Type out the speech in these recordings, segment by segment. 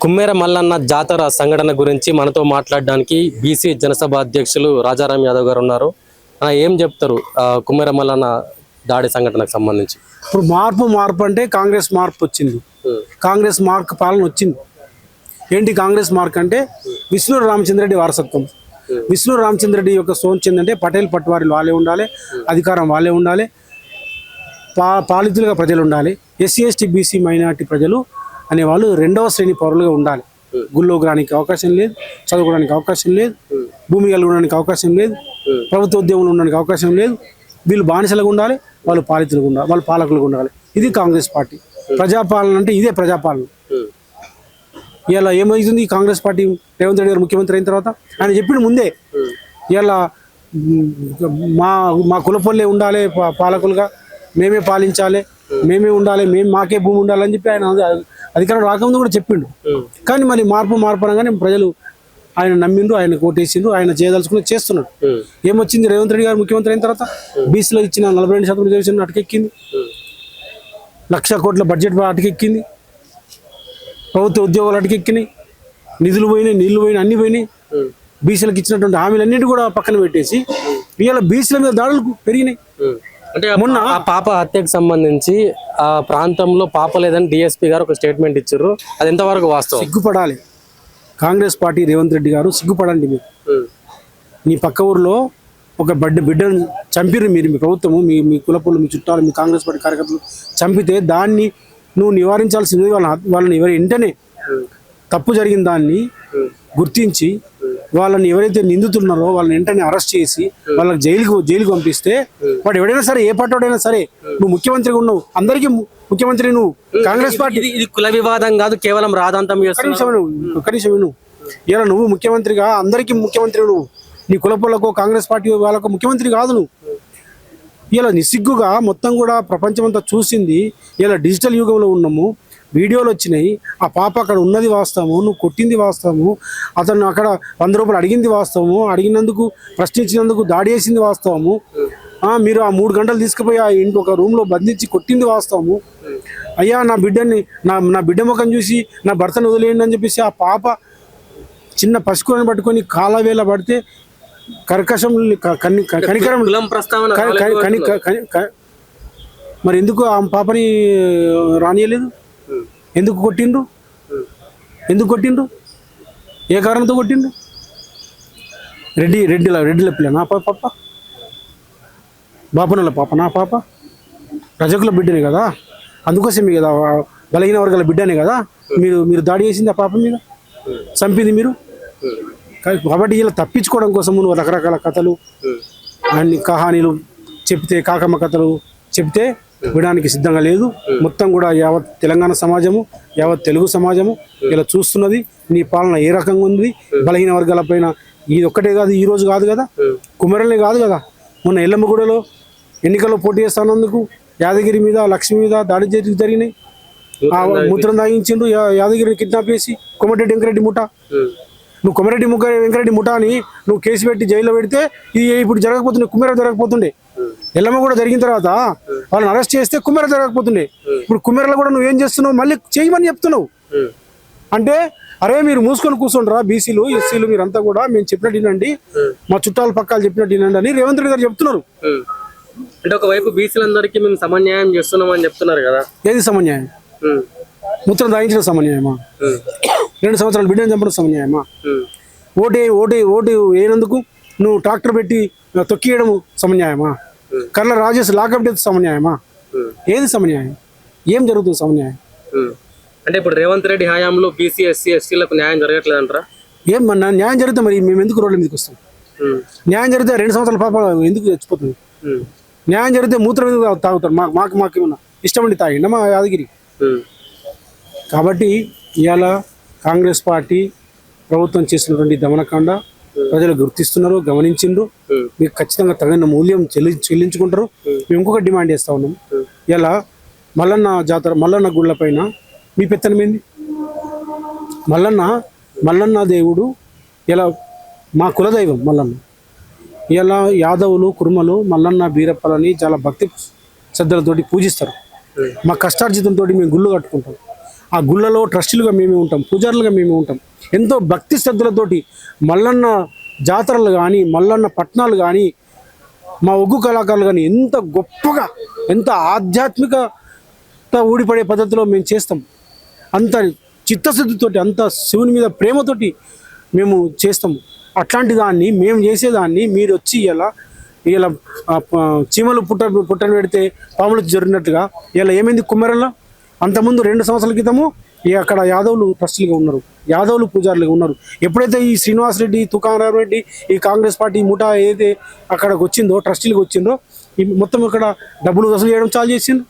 కుమ్మేర మల్లన్న జాతర సంఘటన గురించి మనతో మాట్లాడడానికి బీసీ జనసభ అధ్యక్షులు రాజారాం యాదవ్ గారు ఉన్నారు. ఏం చెప్తారు కుమ్మేర మల్లన్న దాడి సంఘటనకు సంబంధించి? ఇప్పుడు మార్పు అంటే కాంగ్రెస్ మార్పు వచ్చింది. కాంగ్రెస్ మార్క్ పాలన వచ్చింది. ఏంటి కాంగ్రెస్ మార్క్ అంటే విష్ణు రామచంద్రరెడ్డి వారసత్వం. విష్ణు రామచంద్రరెడ్డి యొక్క సోంచింది అంటే పటేల్ పట్వారీలు వాళ్ళే ఉండాలి, అధికారం వాళ్ళే ఉండాలి, పాలితులుగా ప్రజలు ఉండాలి, ఎస్సీ ఎస్టీ బీసీ మైనార్టీ ప్రజలు అనేవాళ్ళు రెండవ శ్రేణి పౌరులుగా ఉండాలి. గుళ్ళో రానికి అవకాశం లేదు, చదువుకోవడానికి అవకాశం లేదు, భూమి కలిగి ఉండడానికి అవకాశం లేదు, ప్రభుత్వ ఉద్యోగంలో ఉండడానికి అవకాశం లేదు. వీళ్ళు బానిసలుగా ఉండాలి, వాళ్ళు పాలితులుగా ఉండాలి, వాళ్ళు పాలకులుగా ఉండాలి. ఇది కాంగ్రెస్ పార్టీ. ప్రజాపాలన అంటే ఇదే ప్రజాపాలన. ఇలా ఏమవుతుంది, కాంగ్రెస్ పార్టీ రేవంత్ రెడ్డి గారు ముఖ్యమంత్రి అయిన తర్వాత ఆయన చెప్పిన ముందే ఇలా మా కులపల్లే ఉండాలి, పాలకులుగా మేమే పాలించాలి, మేమే ఉండాలి, మాకే భూమి ఉండాలని చెప్పి ఆయన అధికారం రాకముందు కూడా చెప్పిండు. కానీ మరి మార్పు అనగానే ప్రజలు ఆయన నమ్మిండ్రు, ఆయన కోటేసిండ్రు, ఆయన చేయదలుచుకుని చేస్తున్నాడు. ఏమొచ్చింది, రేవంత్ రెడ్డి గారు ముఖ్యమంత్రి అయిన తర్వాత బీసీలో ఇచ్చిన 42% రిజర్వేషన్ అటకెక్కింది, 1,00,000 కోట్ల బడ్జెట్ అటకెక్కింది, ప్రభుత్వ ఉద్యోగాలు అటకెక్కినాయి, నిధులు పోయినాయి, నీళ్లు పోయినాయి, అన్ని పోయినాయి. బీసీలకు ఇచ్చినటువంటి హామీలన్నింటి కూడా పక్కన పెట్టేసి ఇవాళ బీసీల మీద దాడులు పెరిగినాయి. అంటే మొన్న ఆ పాప హత్యకు సంబంధించి ఆ ప్రాంతంలో పాప లేదని డిఎస్పీ గారు ఒక స్టేట్మెంట్ ఇచ్చారు. అది ఎంతవరకు వాస్తవం? సిగ్గుపడాలి కాంగ్రెస్ పార్టీ, రేవంత్ రెడ్డి గారు సిగ్గుపడండి. మీరు నీ పక్క ఊర్లో ఒక బిడ్డను చంపిరు మీరు, మీ ప్రభుత్వము, మీ కులపులు, మీ చుట్టాలు, మీ కాంగ్రెస్ పార్టీ కార్యకర్తలు చంపితే దాన్ని నువ్వు నివారించాల్సింది. వాళ్ళని వెంటనే తప్పు జరిగిన దాన్ని గుర్తించి వాళ్ళని ఎవరైతే నిందితున్నారో వాళ్ళని వెంటనే అరెస్ట్ చేసి వాళ్ళకి జైలుకు పంపిస్తే వాడు ఎవడైనా సరే, ఏ పార్టీ వాడైనా సరే, నువ్వు ముఖ్యమంత్రిగా ఉన్నావు, అందరికీ ముఖ్యమంత్రి నువ్వు. కాంగ్రెస్ పార్టీ ఇది కుల వివాదం కాదు, కేవలం రాధాంతం. కనీసం నువ్వు ఇలా నువ్వు ముఖ్యమంత్రిగా అందరికీ ముఖ్యమంత్రి నువ్వు. నీ కులపులకు కాంగ్రెస్ పార్టీ వాళ్ళకు ముఖ్యమంత్రి కాదు నువ్వు. ఇలా నిస్సిగ్గుగా మొత్తం కూడా ప్రపంచమంతా చూసింది. ఇలా డిజిటల్ యుగంలో ఉన్నాము, వీడియోలు వచ్చినాయి. ఆ పాప అక్కడ ఉన్నది వాస్తవము, నువ్వు కొట్టింది వాస్తవము, అతను అక్కడ 100 రూపాయలు అడిగింది వాస్తవము, అడిగినందుకు ప్రశ్నించినందుకు దాడి చేసింది వాస్తవము. మీరు ఆ 3 గంటలు తీసుకుపోయి ఆ ఇంటి ఒక రూమ్లో బంధించి కొట్టింది వాస్తవము. అయ్యా నా బిడ్డని నా బిడ్డ ముఖం చూసి నా భర్తను వదిలేయండి అని చెప్పేసి ఆ పాప చిన్న పసుకులను పట్టుకొని కాలవేళ పడితే కర్కశం కనికరం మరి ఎందుకు ఆ పాపని రానియలేదు? ఎందుకు కొట్టిండ్రు? ఏ కారణంతో కొట్టిండ్రు? రెడ్డిల పిల్ల నా పాప, బాపనల పాప నా పాప, రజకుల బిడ్డనే కదా, అందుకోసమే కదా, బలహీన వర్గాల బిడ్డనే కదా మీరు దాడి చేసింది ఆ పాప మీద, చంపింది మీరు. కాబట్టి ఇలా తప్పించుకోవడం కోసం నువ్వు రకరకాల కథలు అన్ని కహానీలు చెప్తే, కాకమ్మ కథలు చెప్తే వినడానికి సిద్ధంగా లేదు. మొత్తం కూడా యావత్ తెలంగాణ సమాజము, యావత్ తెలుగు సమాజము ఇలా చూస్తున్నది నీ పాలన ఏ రకంగా ఉంది. బలహీన వర్గాల పైన ఇది ఒక్కటే కాదు, ఈ రోజు కాదు కదా, కుమ్మరలే కాదు కదా, మొన్న ఎల్లమ్మగూడలో ఎన్నికల్లో పోటీ చేస్తున్నందుకు యాదగిరి మీద, లక్ష్మి మీద దాడి జరిగినాయి. మూత్రం తాగించిండు, యాదగిరిని కిడ్నాప్ చేసి కోమటిరెడ్డి వెంకరెడ్డి ముఠా. నువ్వు కోమటిరెడ్డి వెంకరెడ్డి ముఠాని నువ్వు కేసు పెట్టి జైల్లో పెడితే ఇది ఇప్పుడు జరగకపోతుండే, కుమ్మేర జరగకపోతుండే. ఎల్లమ్మ కూడా జరిగిన తర్వాత వాళ్ళని అరెస్ట్ చేస్తే కుమ్మేర జరగకపోతుండే. ఇప్పుడు కుమ్మేరలో కూడా నువ్వు ఏం చేస్తున్నావు, మళ్ళీ చేయమని చెప్తున్నావు. అంటే అరే మీరు మూసుకొని కూర్చుంటారా బీసీలు, ఎస్సీలు, మీరంతా కూడా మేము చెప్పినట్టు వినండి, మా చుట్టాల పక్కలు చెప్పినట్టు వినండి అని రేవంత్ రెడ్డి గారు చెప్తున్నారు. అంటే ఒకవైపు బీసీలందరికీ మేము సమన్యాయం చేస్తున్నామని చెప్తున్నారు కదా. ఏది సమన్యాయం? మూత్రం దాయించడం సమన్యాయమా? 2 సంవత్సరాలు బిడ్డను చంపడం సమన్యాయమా? ఓటు వేయనందుకు నువ్వు ట్రాక్టర్ పెట్టి తొక్కియడం సమన్యాయమా? కర్ల రాజేష్ లాకప్ డెత్ సమన్యాయమా? ఏది సమన్యాయం? ఏం జరుగుతుంది సమన్యాయం? అంటే ఇప్పుడు రేవంత్ రెడ్డి హయాంలో బీసీ, ఎస్సీ, ఎస్టీలకు న్యాయం జరగట్లేదు అంటారా? ఏమన్నా న్యాయం జరిగితే మరి మేము ఎందుకు రోడ్ల మీదకి వస్తాం? న్యాయం జరిగితే 2 సంవత్సరాల పాప ఎందుకు చచ్చిపోతుంది? న్యాయం జరిగితే మూత్రం ఎందుకు తాగుతాడు? మాకు ఏమన్నా ఇష్టమండి తాగిండ మా యాదగిరి? కాబట్టి ఇవాళ కాంగ్రెస్ పార్టీ ప్రభుత్వం చేసినటువంటి దమనకాండ ప్రజలు గుర్తిస్తున్నారు, గమనించిండ్రు. మీకు ఖచ్చితంగా తగిన మూల్యం చెల్లించుకుంటారు. మేము ఇంకొక డిమాండ్ చేస్తూ ఉన్నాం. ఇలా మల్లన్న జాతర, మల్లన్న గుళ్ళ పైన మీ పెత్తనమేంది? మల్లన్న దేవుడు ఇలా మా కులదైవం మల్లన్న. ఇలా యాదవులు, కుర్మలు మల్లన్న బీరప్పలని చాలా భక్తి శ్రద్ధలతోటి పూజిస్తారు. మా కష్టార్జితంతో మేము గుళ్ళు కట్టుకుంటాం. ఆ గుళ్ళలో ట్రస్టీలుగా మేమే ఉంటాం, పూజారులుగా మేమే ఉంటాం. ఎంతో భక్తి శ్రద్ధలతోటి మల్లన్న జాతరలు కానీ, మల్లన్న పట్నాలు కానీ, మా ఒగ్గు కళాకారులు కానీ ఎంత గొప్పగా, ఎంత ఆధ్యాత్మికత ఊడిపడే పద్ధతిలో మేము చేస్తాం. అంత చిత్తశుద్ధితోటి, అంత శివుని మీద ప్రేమతోటి మేము చేస్తాము. అట్లాంటి దాన్ని, మేము చేసేదాన్ని మీరు వచ్చి ఇలా చీమలు పుట్టను పెడితే పాములు జరిగినట్టుగా ఇలా ఏమైంది కుమ్మరంలో? అంతకుముందు 2 సంవత్సరాల క్రితము అక్కడ యాదవులు ట్రస్టీలుగా ఉన్నారు, యాదవులు పూజారులుగా ఉన్నారు. ఎప్పుడైతే ఈ శ్రీనివాస్ రెడ్డి, తుకారాం రెడ్డి, ఈ కాంగ్రెస్ పార్టీ ముఠా ఏదైతే అక్కడికి వచ్చిందో, ట్రస్టీలకు వచ్చిందో, ఈ మొత్తం ఇక్కడ డబ్బులు వసూలు చేయడం చాలు చేసిండ్రు.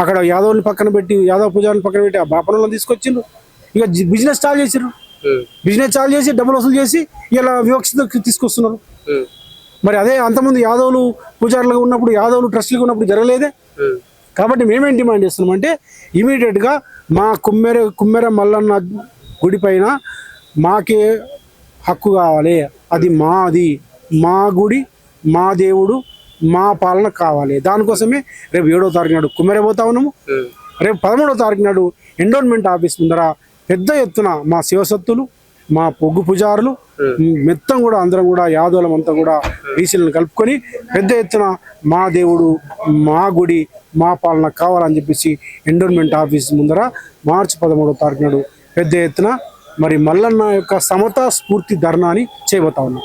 అక్కడ యాదవుని పక్కన పెట్టి, యాదవ్ పూజారుని పక్కన పెట్టి ఆ బాపనలను తీసుకొచ్చిండ్రు. ఇక బిజినెస్ స్టార్ట్ చేసిండ్రు. బిజినెస్ చాలు చేసి డబ్బులు వసూలు చేసి ఇలా వివక్షత తీసుకొస్తున్నారు. మరి అదే అంతకుముందు యాదవులు పూజారులుగా ఉన్నప్పుడు, యాదవులు ట్రస్టీలుగా ఉన్నప్పుడు జరగలేదే. కాబట్టి మేమేం డిమాండ్ చేస్తున్నామంటే ఇమీడియట్గా మా కుమ్మెర మల్లన్న గుడి పైన మాకే హక్కు కావాలి. అది మాది, మా గుడి, మా దేవుడు, మా పాలన కావాలి. దానికోసమే రేపు 7వ తారీఖు నాడు కుమ్మెర పోతా ఉన్నాము. రేపు 13వ తారీఖు నాడు ఎండోన్మెంట్ ఆఫీస్ ముందర పెద్ద ఎత్తున మా శివసత్తులు, మా పొగ్గు పూజారులు మొత్తం కూడా అందరం కూడా యాదవులమంతా కూడా బీసీలను కలుపుకొని పెద్ద ఎత్తున మా దేవుడు, మా గుడి, మా పాలన కావాలని చెప్పేసి ఎండోన్మెంట్ ఆఫీస్ ముందర మార్చి 13వ తారీఖు నాడు పెద్ద ఎత్తున మరి మల్లన్న యొక్క సమతా స్ఫూర్తి ధర్నాని చేయబోతా ఉన్నాం.